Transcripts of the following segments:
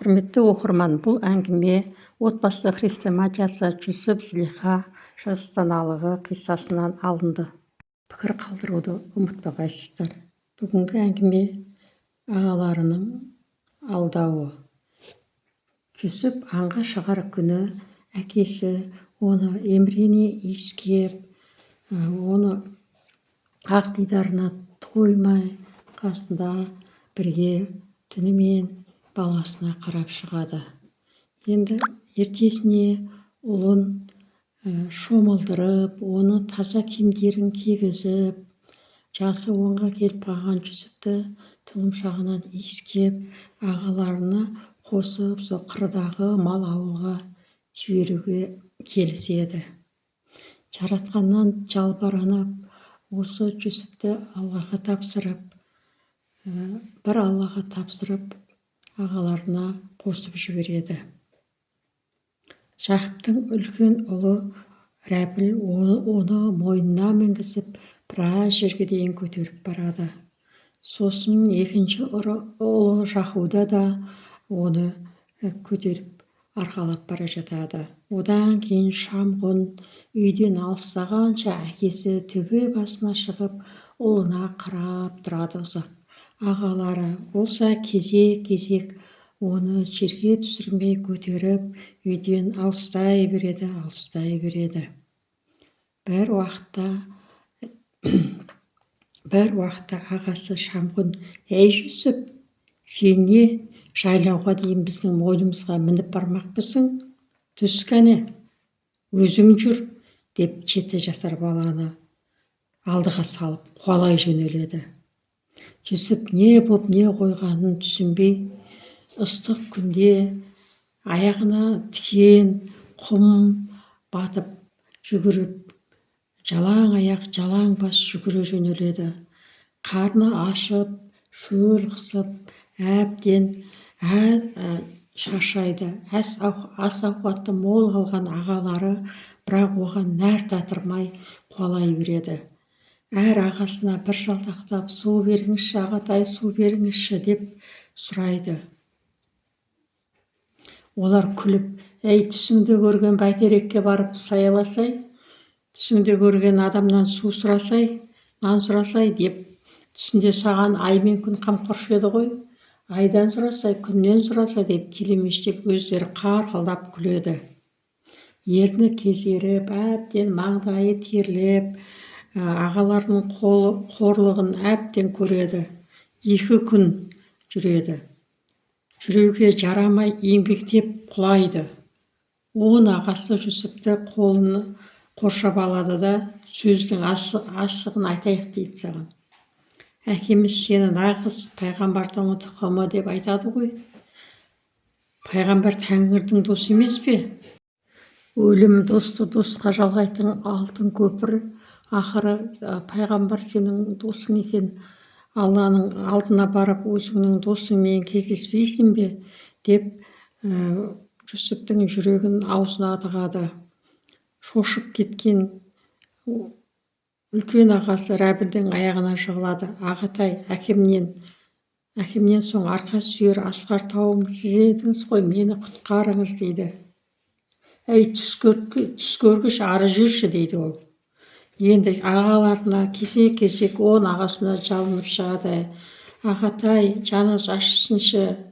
Құрметті оқырман, бұл әңгіме отбасы хрестоматиясы Жүсіп Злиха шығыстаналығы қиссасынан алынды. Пікір қалдыруды ұмытпағайсыздар. Бүгінгі әңгіме ағаларының алдауы. Жүсіп аңға шығар күні әкесі оны емірене иіскеп, оны ақ дидарына тоймай қасында бірге түнімен баласына қарап шығады. Енді ертесіне ұлын шомылдырып, оны таза киімдерін кигізіп, жасы 10-ға келіп қалған Жүсіпті тұлымшағынан иіскеп, ағаларына қосып, сол қырдағы мал ауылға жіберуге келіседі. Жаратқаннан жалбарынып, осы Жүсіпті Аллаға тапсырып, ағаларына қосып жібереді. Жақыптың үлкен ұлы Рәбіл оны мойнына мінгізіп, біраз жерге дейін көтеріп барады. Сосын екінші ұлы Жахуда да оны көтеріп арқалап бара жатады. Одан кейін Шамғұн үйден алыстағанша әкесі төбе басына шығып, ұлына қарап тұрады ұзақ. Ағалары болса кезек оны жерге түсірмей көтеріп, үйден алыстай береді. Бір уақытта ағасы Шамғұн: «Әй Жүсіп, сен не, жайлауға дейін біздің мойнымызға мініп бармақпысың? Түс кәне, өзің жүр», деп 7 жасар баланы алдыға салып қуалай жөнеледі. Жүсіп не боп не қойғанын түсінбей, ыстық күнде аяғына тікен құм батып жүгіріп, жалаң аяқ жалаң бас жүгіре жөнеледі. Қарны ашып, шөл қысып, әбден шаршайды. Ас ауқаты мол қалған ағалары бірақ оған нәр татырмай қуалай береді. Әр ағасына бір жалтақтап: «Су беріңізші, ағатай, су беріңізші», деп сұрайды. Олар күліп: «Әй, түсіңде көрген бәйтерекке барып саяласай, түсіңде көрген адамнан су сұрасай, нан сұрасай, деп түсінде саған ай мен күн қамқоршы еді ғой, айдан сұрасай, күннен сұрасай», деп келемештеп өздері қарқылдап күледі. Ерні кезеріп, әбден маңдайы терлеп, ағаларының қорлығын әбден көреді. 2 күн жүреді. Жүруге жарамай еңбектеп құлайды. 10 ағасы Жүсіпті қолын қоршап алады да: «Сөздің ашығын айтайық дейді саған. Әкеміз сені нағыз пайғамбардың тұқымы деп айтады ғой. Пайғамбар Тәңірдің досы емес пе? Өлім досты досқа жалғайтын алтын көпір. Ақыры пайғамбар сенің досың екен. Алланың алдына барып, өзіңнің досыңмен кездеспейсің бе?» деп Жүсіптің жүрегін аузына тығады. Шошып кеткен үлкен ағасы Рәбілдің аяғына жығылады. «Ағатай, әкемнен соң арқа сүйер асқар тауым сіз едіңіз ғой, мені құтқарыңыз», дейді. «Әй, түс көргіш, ары жүрші», дейді ол. Енді ағаларына кезек 10 ағасына жалынып шығады. «Ағатай, жаныңыз ашысыншы,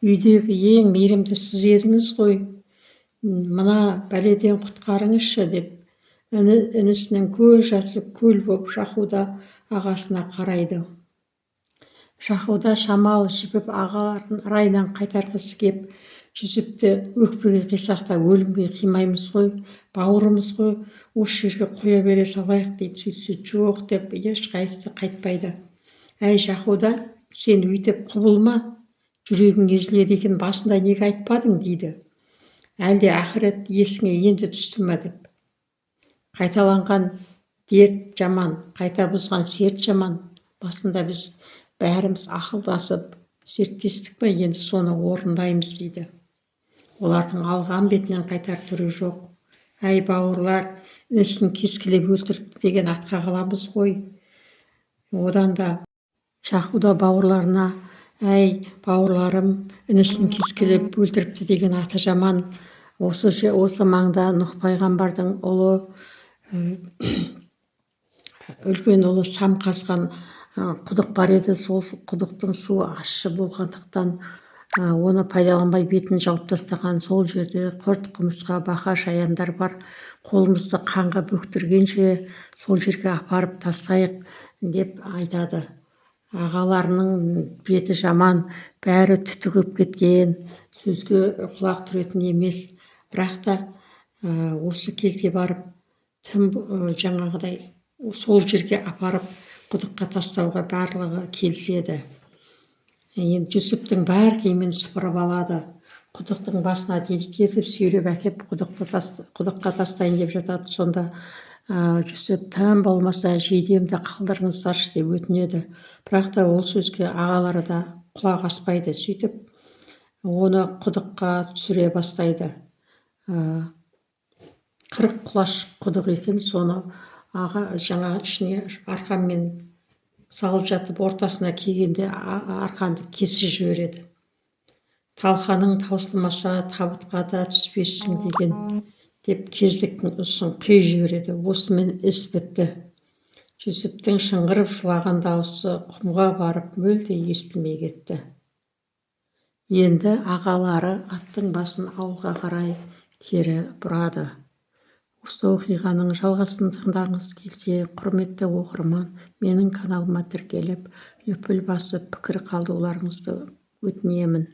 үйдегі ең мейірімді сіз едіңіз ғой, мына бәледен құтқарыңызшы», деп інісінің көз жасы көл боп Жахуда ағасына қарайды. Жахуда шамалы жібіп ағаларын райынан қайтарғысы кеп, Жүсіпті өкпеге қисақта: «Өлімге қимаймыз ғой, бауырымыз ғой, осы жерге қоя бере салайық», дейді. Сөйтсе: «Жоқ», деп ешқайсысы қайтпайды. «Әй Жахуда, сен өйтіп құбылма, жүрегің езіледі екен, басында неге айтпадың», дейді. «Әлде ақырет есіңе енді түсті ме?» деп. Қайталанған дерт жаман, қайта бұзған серт жаман. Басында біз бәріміз ақылдасып серттестік пе, енді соны орындаймыз, дейді. Олардың алған бетінен қайтар түрі жоқ. «Әй бауырлар, інісін кескілеп өлтіріпті деген атқа қаламыз ғой». Одан да Жахуда бауырларына: әй бауырларым, інісін кескілеп өлтіріпті деген аты жаман. Осы маңда Нұх пайғамбардың ұлы, үлкен ұлы сам қазған құдық бар еді. Сол құдықтың суы ащы болғандықтан оны пайдаланбай бетін жауып тастаған. Сол жерде құрт құмырсқа бақа шаяндар бар. Қолымызды қанға бөктіргенше сол жерге апарып тастайық деп айтады. Ағаларының беті жаман, бәрі түтігіп кеткен, сөзге құлақ түретін емес. Бірақ та осы кезде барып тым жаңағыдай сол жерге апарып құдыққа тастауға барлығы келіседі. Енді Жүсіптің бар киімін сыпырып алады. Құдықтың басына етіп сүйреп әкеп құдыққа тастайын деп жатады. Сонда Жүсіп тым болмаса жейдемді қалдырыңыздаршы деп өтінеді. Бірақ та ол сөзге ағалары да құлақ аспайды. Сөйтіп оны құдыққа түсіре бастайды. 40 құлаш құдық екен. Соны аға жаңа ішіне арқанмен салып жатып, ортасына келгенде арқанды кесіп жібереді. Талқаның таусылмаса табытқа да түспессің деген деп кездіктің ұшын қиып жібереді. Осымен іс бітті. Жүсіптің шыңғырып жылаған дауысы құмға барып мүлде естілмей кетті. Енді ағалары аттың басын ауылға қарай кері бұрады. Осы оқиғаның жалғасын тыңдағыңыз келсе, құрметті оқырман, менің каналыма тіркеліп, лүпіл басып пікір қалдыруларыңызды өтінемін.